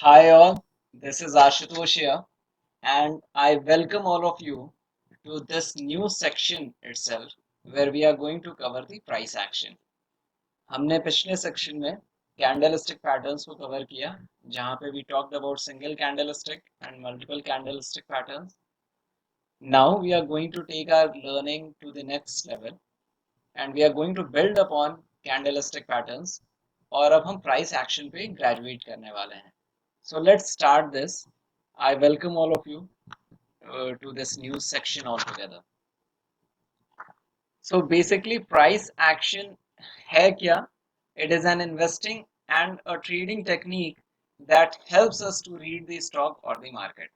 Hi all, this is Ashutosh here, and I welcome all of you to this new section itself where we are going to cover the price action. हमने पिछले section में candlestick patterns को cover किया जहां पे we talked about single candlestick and multiple candlestick patterns. Now we are going to take our learning to the next level and we are going to build upon candlestick patterns और अब हम price action पे graduate करने वाले हैं. So let's start this. I welcome all of you to this new section altogether. So basically price action है क्या? It is an investing and a trading technique that helps us to read the stock or the market.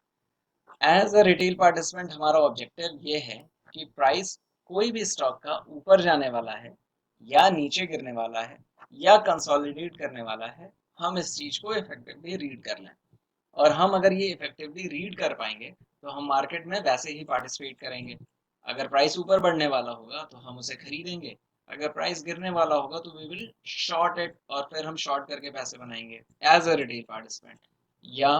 As a retail participant हमारा objective ये है कि price कोई भी stock का ऊपर जाने वाला है या नीचे गिरने वाला है या consolidate करने वाला है, हम इस चीज को effectively read कर लें. और हम अगर ये इफेक्टिवली रीड कर पाएंगे तो हम मार्केट में वैसे ही पार्टिसिपेट करेंगे. अगर प्राइस ऊपर बढ़ने वाला होगा तो हम उसे खरीदेंगे, अगर प्राइस गिरने वाला होगा तो वी विल शॉर्ट इट और फिर हम शॉर्ट करके पैसे बनाएंगे एज अ रिटेल पार्टिसिपेंट. या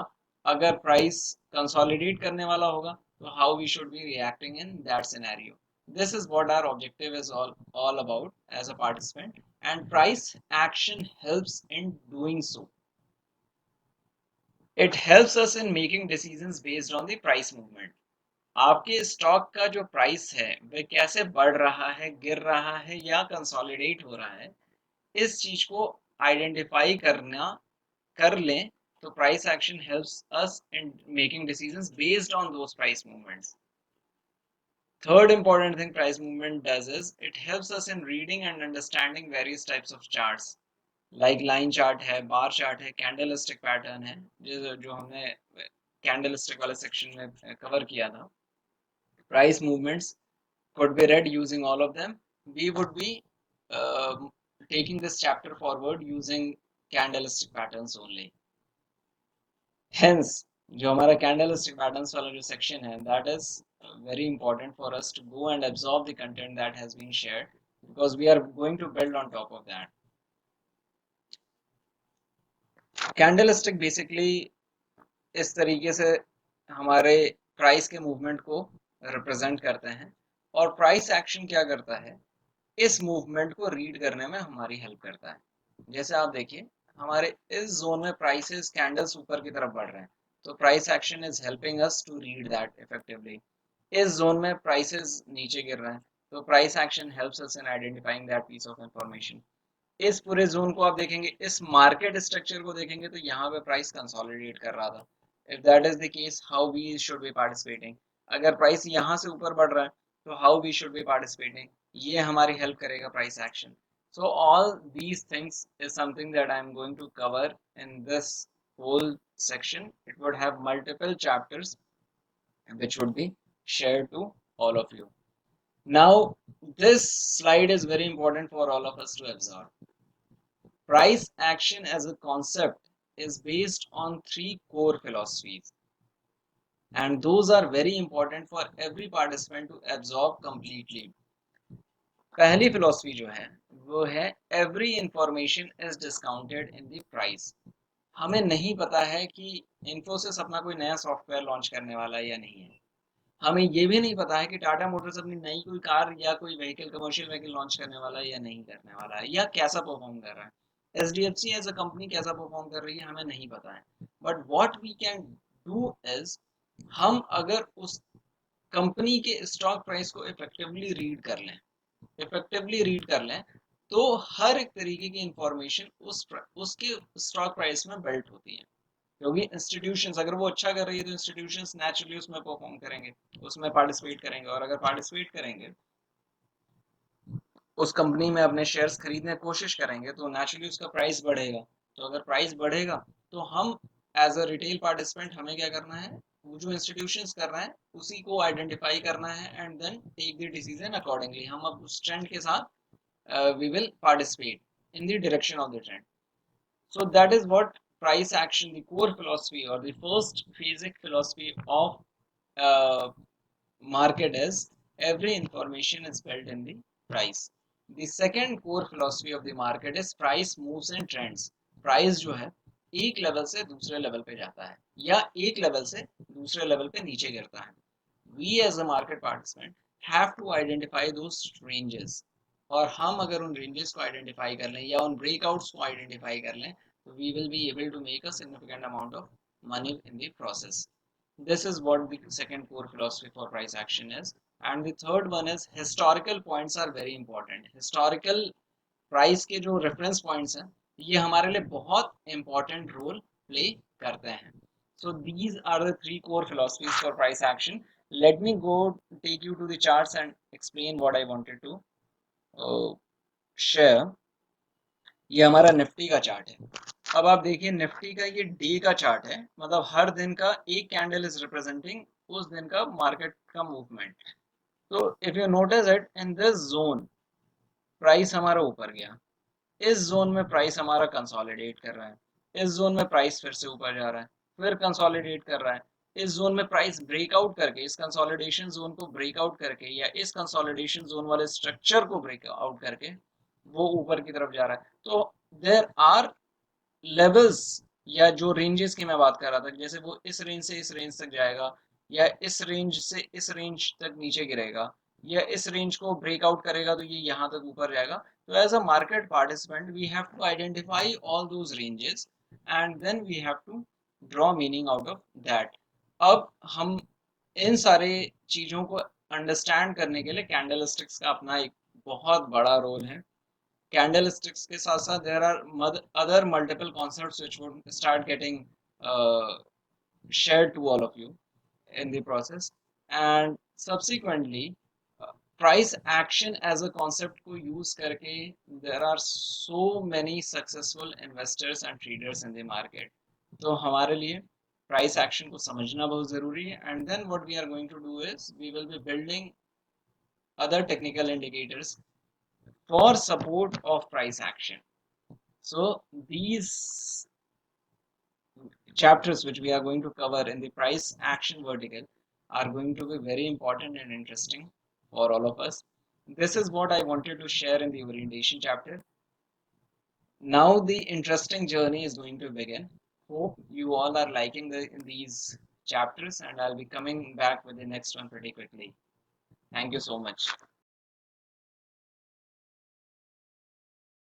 अगर प्राइस कंसोलिडेट करने वाला होगा तो how we should be reacting in that scenario. This is what our objective is all about as a participant, and price action helps in doing so. It helps us in making decisions based on the price movement. आपके stock का जो price है वह कैसे बढ़ रहा है, गिर रहा है या कंसोलिडेट हो रहा है, इस चीज को आइडेंटिफाई करना कर लें तो price action helps us in making decisions based on those price movements. Third important thing price movement does is it helps us in reading and understanding various types of charts. Like line chart है, bar chart है, candlestick pattern है, जो हमने candlestick वाले section में cover किया था. Price movements could be read using all of them. We would be taking this chapter forward using candlestick patterns only. Hence, जो हमारा candlestick patterns वाला जो section है, that is very important for us to go and absorb the content that has been shared because we are going to build on top of that. Candlestick basically इस तरीके से हमारे price के movement को represent करते हैं और price action क्या करता है, इस मूवमेंट को रीड करने में हमारी हेल्प करता है. जैसे आप देखिए हमारे इस जोन में प्राइसेस कैंडल्स ऊपर की तरफ बढ़ रहे हैं तो price action is helping us to read that effectively. इस जोन में प्राइसेस नीचे गिर रहे हैं तो price action helps us in identifying that piece of information. इस पूरे जोन को आप देखेंगे, इस मार्केट स्ट्रक्चर को देखेंगे तो यहाँ पे प्राइस कंसोलिडेट कर रहा था. If that is the case how we should be participating. अगर प्राइस यहाँ से ऊपर बढ़ रहा है तो how we should be participating, ये हमारी हेल्प करेगा price action. So all these things is something that I am going to cover in this whole section. It would have multiple chapters which would be shared to all of you. Now this slide is very important for all of us to absorb. Price action as a concept is based on three core philosophies, and those are very important for every participant to absorb completely. पहली philosophy जो है वो है every information is discounted in the price. हमें नहीं पता है कि इन्फोसिस अपना कोई नया सॉफ्टवेयर लॉन्च करने वाला है या नहीं है. हमें ये भी नहीं पता है कि टाटा मोटर्स अपनी नई कोई कार या कोई व्हीकल, कमर्शियल व्हीकल लॉन्च करने वाला है या नहीं करने वाला है या कैसा परफॉर्म कर रहा है. एचडीएफसी एज अ कंपनी कैसा परफॉर्म कर रही है हमें नहीं पता है. But what we can do is, हम अगर उस कंपनी के स्टॉक प्राइस को इफेक्टिवली रीड कर लें तो हर एक तरीके की इंफॉर्मेशन उसके स्टॉक प्राइस में बिल्ट होती है. क्योंकि इंस्टीट्यूशंस अगर वो अच्छा कर रही है तो इंस्टीट्यूशंस नेचुरली उसमें परफॉर्म करेंगे, उसमें पार्टिसिपेट करेंगे, और अगर पार्टिसिपेट करेंगे उस कंपनी में अपने शेयर्स खरीदने की कोशिश करेंगे तो नेचुरली उसका प्राइस बढ़ेगा. तो अगर प्राइस बढ़ेगा तो हम एज अ रिटेल पार्टिसिपेंट हमें क्या करना है, वो जो इंस्टीट्यूशंस कर रहे हैं उसी को आइडेंटिफाई करना है and then take the decision accordingly. हम अब उस ट्रेंड के साथ we will participate in the direction of the trend. So that is what price action, the core philosophy or the first basic philosophy of market is. Every information is built in the price. The second core philosophy of the market is price moves and trends. Price जो है एक level से दूसरे level पे जाता है या एक लेवल से दूसरे लेवल पे नीचे गिरता है. We as a market participant have to identify those ranges. और हम अगर उन ranges को identify कर लें या उन breakouts को identify कर लें तो we will be able to make a significant amount of money in the process. This is what the second core philosophy for price action is. And the third one is historical points are very important. Historical price के जो reference points हैं ये हमारे लिए बहुत important role play करते हैं. So these are the three core philosophies for price action. Let me go take you to the charts and explain what I wanted to share. ये हमारा निफ्टी का चार्ट है. अब आप देखिए निफ्टी का ये डे का चार्ट है, मतलब हर दिन का एक कैंडल इज रिप्रेजेंटिंग उस दिन का मार्केट का मूवमेंट. तो if you notice it in this zone price हमारा ऊपर गया, इस जोन में प्राइस हमारा कंसोलिडेट कर रहा है, इस जोन में प्राइस फिर से ऊपर जा रहा है, फिर कंसोलिडेट कर रहा है, इस जोन में प्राइस ब्रेकआउट करके, इस कंसोलिडेशन जोन को ब्रेकआउट करके या इस कंसोलिडेशन जोन वाले स्ट्रक्चर को ब्रेकआउट करके वो ऊपर की तरफ जा रहा है. तो देयर आर लेवल्स या जो रेंजेस की मैं बात कर रहा था, जैसे वो इस रेंज से इस रेंज तक जाएगा या इस रेंज से इस रेंज तक नीचे गिरेगा या इस रेंज को ब्रेकआउट करेगा तो ये यहाँ तक ऊपर जाएगा. तो as a market participant we have to identify all those ranges and then we have to draw meaning out of that. अब हम इन सारे चीज़ों को अंडरस्टैंड करने के लिए कैंडलस्टिक्स का अपना एक बहुत बड़ा रोल है. candlesticks के साथ साथ there are other multiple concepts which would start getting shared to all of you in the process. And subsequently price action as a concept को use करके there are so many successful investors and traders in the market. तो हमारे लिए price action को समझना बहुत ज़रूरी है. And then what we are going to do is we will be building other technical indicators for support of price action. So these chapters which we are going to cover in the price action vertical are going to be very important and interesting for all of us. This is what I wanted to share in the orientation chapter. Now the interesting journey is going to begin. Hope you all are liking these chapters and I'll be coming back with the next one pretty quickly. Thank you so much.